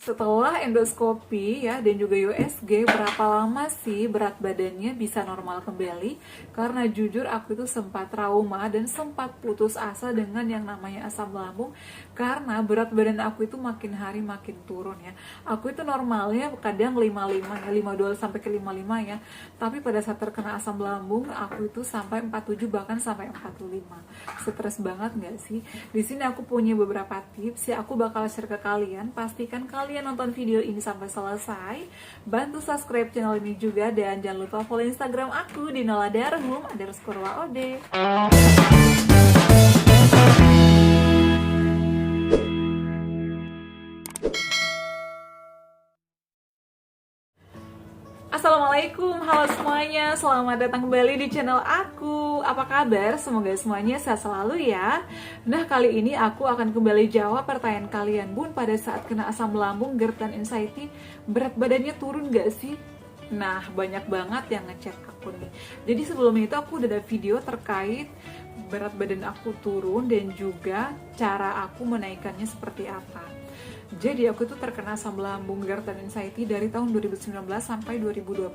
Setelah endoskopi ya dan juga USG, berapa lama sih berat badannya bisa normal kembali? Karena jujur aku itu sempat trauma dan sempat putus asa dengan yang namanya asam lambung, karena berat badan aku itu makin hari makin turun ya. Aku itu normalnya kadang 55 ya, 52 sampai ke 55 ya. Tapi pada saat terkena asam lambung aku itu sampai 47 bahkan sampai 45. Stres banget nggak sih? Di sini aku punya beberapa tips ya, aku bakal share ke kalian. Pastikan kalian nonton video ini sampai selesai, bantu subscribe channel ini juga, dan jangan lupa follow Instagram aku di noladarhum_waod. Assalamualaikum, halo semuanya, selamat datang kembali di channel aku. Apa kabar? Semoga semuanya sehat selalu ya. Nah, kali ini aku akan kembali jawab pertanyaan kalian. Bun, pada saat kena asam lambung, GERD dan anxiety, berat badannya turun gak sih? Nah, banyak banget yang ngechat aku nih. Jadi sebelum itu aku udah ada video terkait berat badan aku turun dan juga cara aku menaikkannya seperti apa. Jadi aku tuh terkena asam lambung, GERD dan anxiety dari tahun 2019 sampai 2021.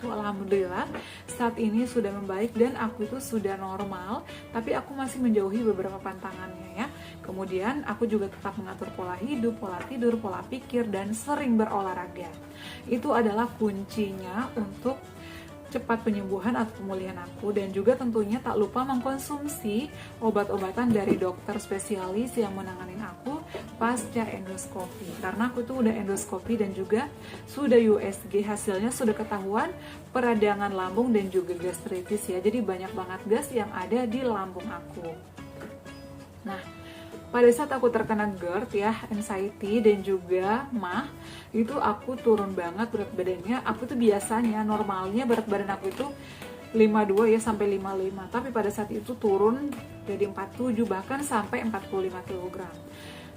Alhamdulillah saat ini sudah membaik dan aku itu sudah normal, tapi aku masih menjauhi beberapa pantangannya ya. Kemudian aku juga tetap mengatur pola hidup, pola tidur, pola pikir, dan sering berolahraga. Itu adalah kuncinya untuk cepat penyembuhan atau pemulihan aku, dan juga tentunya tak lupa mengkonsumsi obat-obatan dari dokter spesialis yang menanganin aku pasca endoskopi, karena aku tuh udah endoskopi dan juga sudah USG, hasilnya sudah ketahuan peradangan lambung dan juga gastritis ya, jadi banyak banget gas yang ada di lambung aku. Nah, pada saat aku terkena GERD ya, anxiety dan juga MAH, itu aku turun banget berat badannya. Aku tuh biasanya normalnya berat badan aku itu 52 ya sampai 55, tapi pada saat itu turun jadi 47 bahkan sampai 45 kg.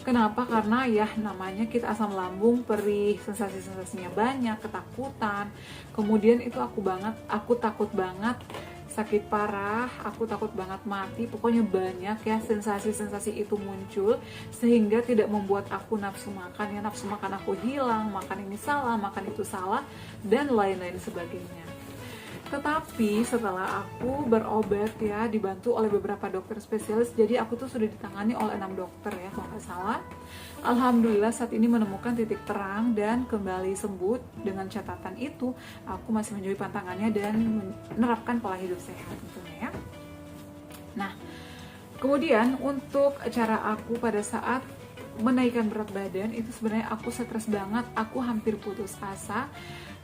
Kenapa? Karena ya namanya kita asam lambung, perih, sensasi-sensasinya banyak, ketakutan. Kemudian itu aku takut banget sakit parah, aku takut banget mati, pokoknya banyak ya sensasi-sensasi itu muncul sehingga tidak membuat aku nafsu makan ya, nafsu makan aku hilang, makan ini salah, makan itu salah, dan lain-lain sebagainya. Tetapi setelah aku berobat ya, dibantu oleh beberapa dokter spesialis, jadi aku tuh sudah ditangani oleh 6 dokter ya kalau nggak salah. Alhamdulillah saat ini menemukan titik terang dan kembali sembuh. Dengan catatan itu, aku masih menjauhi pantangannya dan menerapkan pola hidup sehat tentunya ya. Nah, kemudian untuk cara aku pada saat menaikkan berat badan itu sebenarnya aku stres banget, aku hampir putus asa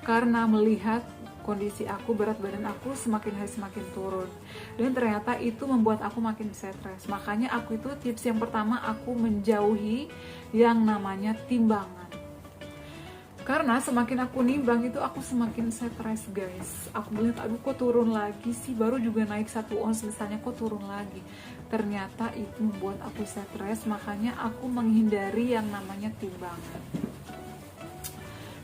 karena melihat kondisi aku, berat badan aku semakin hari semakin turun, dan ternyata itu membuat aku makin stres. Makanya aku itu tips yang pertama, aku menjauhi yang namanya timbangan, karena semakin aku nimbang itu aku semakin stres guys. Aku melihat, aduh kok turun lagi sih, baru juga naik 1 ons misalnya kok turun lagi. Ternyata itu membuat aku stres, makanya aku menghindari yang namanya timbangan.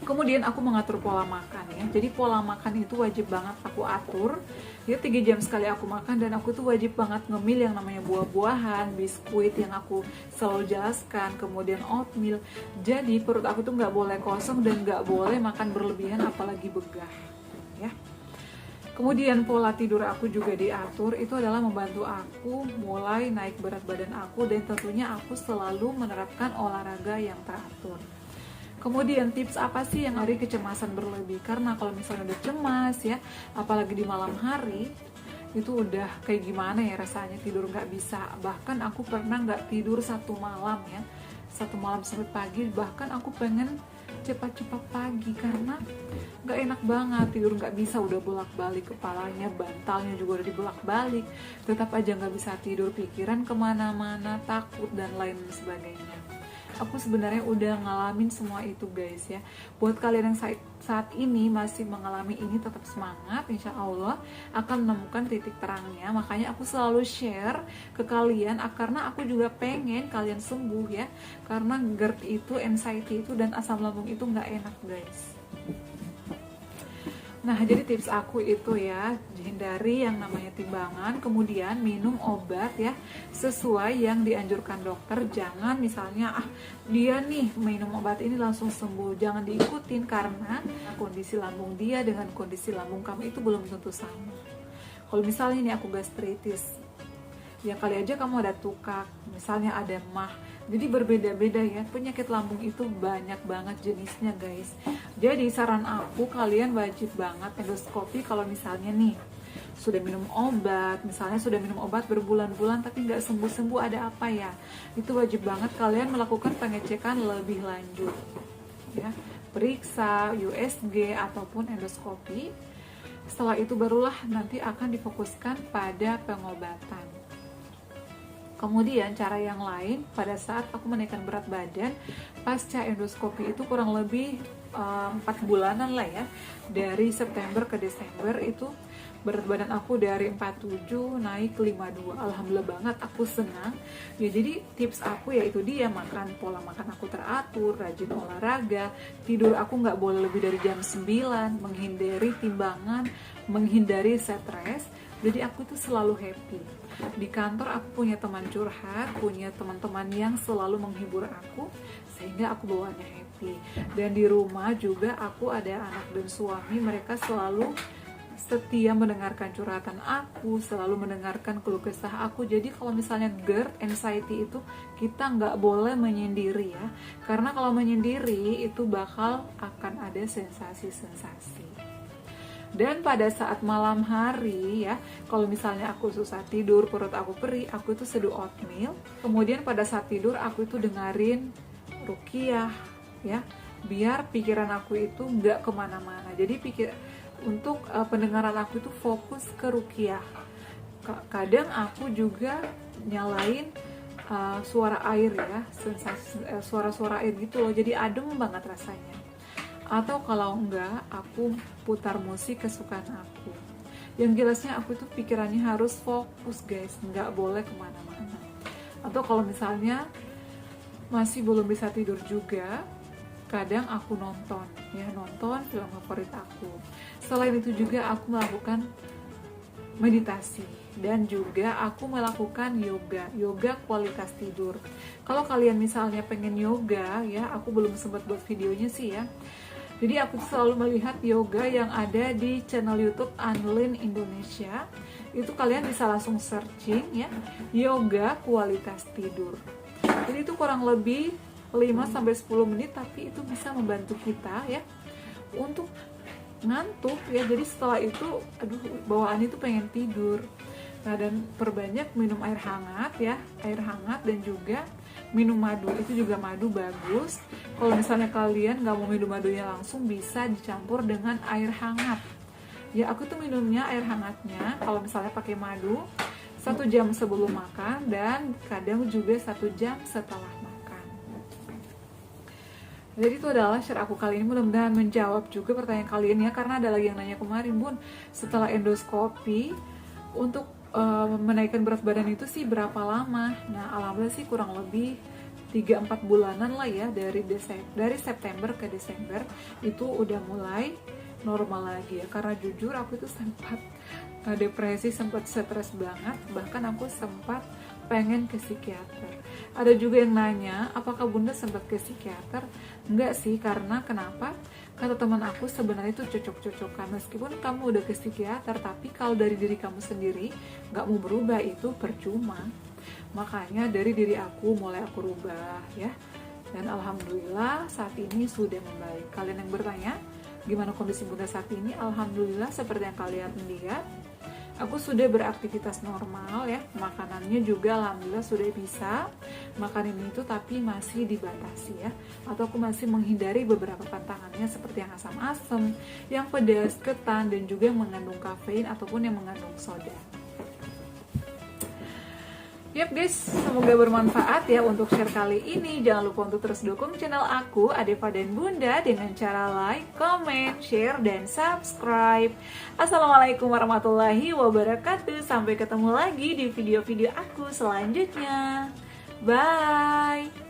Kemudian aku mengatur pola makan ya. Jadi pola makan itu wajib banget aku atur. Ya 3 jam sekali aku makan, dan aku tuh wajib banget ngemil yang namanya buah-buahan, biskuit yang aku selalu jelaskan, kemudian oatmeal. Jadi perut aku tuh nggak boleh kosong dan nggak boleh makan berlebihan apalagi begah ya. Kemudian pola tidur aku juga diatur, itu adalah membantu aku mulai naik berat badan aku, dan tentunya aku selalu menerapkan olahraga yang teratur. Kemudian tips apa sih yang ada kecemasan berlebih? Karena kalau misalnya udah cemas ya, apalagi di malam hari, itu udah kayak gimana ya rasanya, tidur nggak bisa. Bahkan aku pernah nggak tidur 1 malam ya, 1 malam sampai pagi. Bahkan aku pengen cepat-cepat pagi karena nggak enak banget, tidur nggak bisa, udah bolak-balik kepalanya, bantalnya juga udah dibolak-balik, tetap aja nggak bisa tidur, pikiran kemana-mana, takut dan lain sebagainya. Aku sebenarnya udah ngalamin semua itu guys ya. Buat kalian yang saat ini masih mengalami ini, tetap semangat, insya Allah akan menemukan titik terangnya. Makanya aku selalu share ke kalian, karena aku juga pengen kalian sembuh ya. Karena GERD itu, anxiety itu, dan asam lambung itu nggak enak guys. Nah, jadi tips aku itu ya, hindari yang namanya timbangan, kemudian minum obat ya sesuai yang dianjurkan dokter. Jangan misalnya dia nih minum obat ini langsung sembuh, jangan diikutin karena kondisi lambung dia dengan kondisi lambung kamu itu belum tentu sama. Kalau misalnya ini aku gastritis, ya kali aja kamu ada tukak, misalnya ada mah. Jadi berbeda-beda ya, penyakit lambung itu banyak banget jenisnya guys. Jadi saran aku, kalian wajib banget endoskopi kalau misalnya nih sudah minum obat, misalnya sudah minum obat berbulan-bulan tapi nggak sembuh-sembuh, ada apa ya. Itu wajib banget kalian melakukan pengecekan lebih lanjut ya, periksa USG ataupun endoskopi. Setelah itu barulah nanti akan difokuskan pada pengobatan. Kemudian cara yang lain, pada saat aku menaikkan berat badan pasca endoskopi itu kurang lebih 4 bulanan lah ya, dari September ke Desember itu berat badan aku dari 47 naik ke 52. Alhamdulillah banget, aku senang ya. Jadi tips aku yaitu dia makan, pola makan aku teratur, rajin olahraga, tidur aku nggak boleh lebih dari jam 9, menghindari timbangan, menghindari stres. Jadi aku tuh selalu happy. Di kantor aku punya teman curhat, punya teman-teman yang selalu menghibur aku, sehingga aku bawaannya happy. Dan di rumah juga aku ada anak dan suami, mereka selalu setia mendengarkan curhatan aku, selalu mendengarkan keluh kesah aku. Jadi kalau misalnya GERD, anxiety itu kita nggak boleh menyendiri ya, karena kalau menyendiri itu bakal akan ada sensasi-sensasi. Dan pada saat malam hari ya, kalau misalnya aku susah tidur, perut aku perih, aku itu seduh oatmeal. Kemudian pada saat tidur aku itu dengerin ruqyah ya, biar pikiran aku itu nggak kemana-mana. Jadi untuk pendengaran aku itu fokus ke ruqyah. Kadang aku juga nyalain suara air ya, sensasi suara-suara air gitu loh, jadi adem banget rasanya. Atau kalau enggak, aku putar musik kesukaan aku. Yang jelasnya aku tuh pikirannya harus fokus guys, nggak boleh kemana-mana. Atau kalau misalnya masih belum bisa tidur juga, kadang aku nonton film favorit aku. Selain itu juga aku melakukan meditasi dan juga aku melakukan yoga kualitas tidur. Kalau kalian misalnya pengen yoga ya, aku belum sempat buat videonya sih ya. Jadi aku selalu melihat yoga yang ada di channel YouTube Anlin Indonesia. Itu kalian bisa langsung searching ya, yoga kualitas tidur. Jadi itu kurang lebih 5-10 menit, tapi itu bisa membantu kita ya untuk ngantuk ya. Jadi setelah itu bawaan itu pengen tidur. Nah, dan perbanyak minum air hangat ya, air hangat, dan juga minum madu. Itu juga madu bagus. Kalau misalnya kalian nggak mau minum madunya langsung, bisa dicampur dengan air hangat ya. Aku tuh minumnya air hangatnya kalau misalnya pakai madu 1 jam sebelum makan, dan kadang juga 1 jam setelah makan. Jadi itu adalah share aku kali ini, mudah-mudahan menjawab juga pertanyaan kalian ya. Karena ada lagi yang nanya kemarin, Bun, setelah endoskopi untuk menaikkan berat badan itu sih berapa lama? Nah, alhamdulillah sih kurang lebih 3-4 bulanan lah ya, dari September ke Desember itu udah mulai normal lagi ya. Karena jujur aku itu sempat depresi, sempat stres banget, bahkan aku sempat pengen ke psikiater. Ada juga yang nanya, apakah Bunda sempat ke psikiater? Enggak sih, karena kenapa? Kata teman aku, sebenarnya itu cocok-cocokan. Meskipun kamu udah ke psikiater, tapi kalau dari diri kamu sendiri nggak mau berubah, itu percuma. Makanya dari diri aku mulai aku rubah ya. Dan alhamdulillah saat ini sudah membaik. Kalian yang bertanya, gimana kondisi Bunda saat ini? Alhamdulillah seperti yang kalian lihat, aku sudah beraktivitas normal ya. Makanannya juga alhamdulillah sudah bisa makan ini itu, tapi masih dibatasi ya. Atau aku masih menghindari beberapa pantangannya seperti yang asam-asam, yang pedas, ketan, dan juga yang mengandung kafein ataupun yang mengandung soda. Yap guys, semoga bermanfaat ya untuk share kali ini. Jangan lupa untuk terus dukung channel aku, Adeva dan Bunda, dengan cara like, comment, share, dan subscribe. Assalamualaikum warahmatullahi wabarakatuh. Sampai ketemu lagi di video-video aku selanjutnya. Bye!